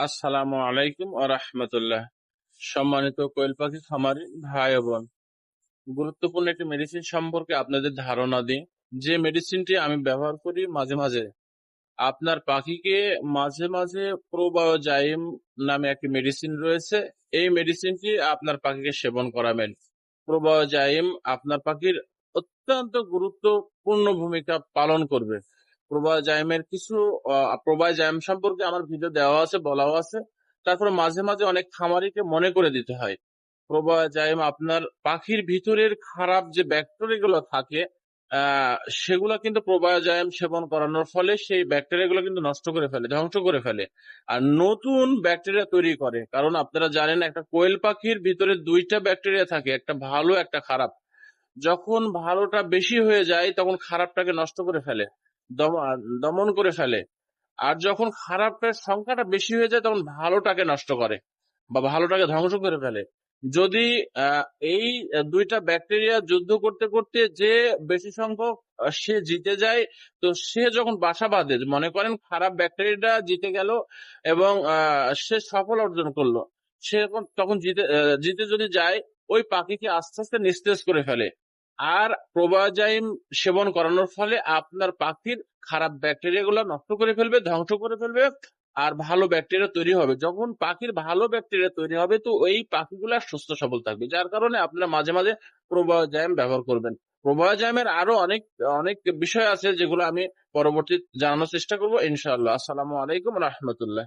আসসালামু আলাইকুম ওয়া রাহমাতুল্লাহ। সম্মানিত কোয়েল পাখি খামারি ভাই ও বোন, গুরুত্বপূর্ণ একটি মেডিসিন সম্পর্কে আপনাদের ধারণা দিই। যে মেডিসিনটি আমি ব্যবহার করি মাঝে মাঝে আপনার পাখিকে, মাঝে মাঝে প্রোবায়োজাইম নামে একটি মেডিসিন রয়েছে। এই মেডিসিনটি আপনার পাখিকে সেবন করাবেন। প্রোবায়োজাইম আপনার পাখির অত্যন্ত গুরুত্বপূর্ণ ভূমিকা পালন করবে। প্রোবায়োজাইমের কিছু প্রোবায়োজাইম সম্পর্কে আমার ভিডিও দেওয়া আছে, বলাও আছে। তারপরে মাঝে মাঝে অনেক খামারিকে মনে করে দিতে হয়। প্রোবায়োজাইম আপনার পাখির ভিতরের খারাপ যে ব্যাকটেরিয়া গুলো থাকে, সেগুলো কিন্তু প্রোবায়োজাইম সেবন করানোর ফলে সেই ব্যাকটেরিয়া গুলো কিন্তু নষ্ট করে ফেলে, ধ্বংস করে ফেলে, আর নতুন ব্যাকটেরিয়া তৈরি করে। কারণ আপনারা জানেন, একটা কোয়েল পাখির ভিতরে দুইটা ব্যাকটেরিয়া থাকে, একটা ভালো একটা খারাপ। যখন ভালোটা বেশি হয়ে যায় তখন খারাপটাকে নষ্ট করে ফেলে, দমন করে ফেলে। আর যখন খারাপের সংখ্যাটা বেশি হয়ে যায় তখন ভালোটাকে নষ্ট করে বা ভালোটাকে ধ্বংস করে ফেলে। যদি আহ, এই দুইটা ব্যাকটেরিয়া যুদ্ধ করতে করতে যে বেশি সংখ্যক সে জিতে যায়, তো সে যখন বাসা বাঁধে, মনে করেন খারাপ ব্যাকটেরিয়াটা জিতে গেল এবং সে সফল অর্জন করলো, সে তখন জিতে যদি যায়, ওই পাখিকে আস্তে আস্তে নিস্তেজ করে ফেলে। আর প্রোবায়োজাইম সেবন করানোর ফলে আপনার পাখির খারাপ ব্যাকটেরিয়া গুলো নষ্ট করে ফেলবে, ধ্বংস করে ফেলবে, আর ভালো ব্যাকটেরিয়া তৈরি হবে। যখন পাখির ভালো ব্যাকটেরিয়া তৈরি হবে, তো এই পাখিগুলো সুস্থ সবল থাকবে। যার কারণে আপনারা মাঝে মাঝে প্রোবায়োজাইম ব্যবহার করবেন। প্রোবায়োজাইমের আরো অনেক অনেক বিষয় আছে যেগুলো আমি পরবর্তী জানানোর চেষ্টা করবো ইনশাআল্লাহ। আসসালামু আলাইকুম রহমতুল্লাহ।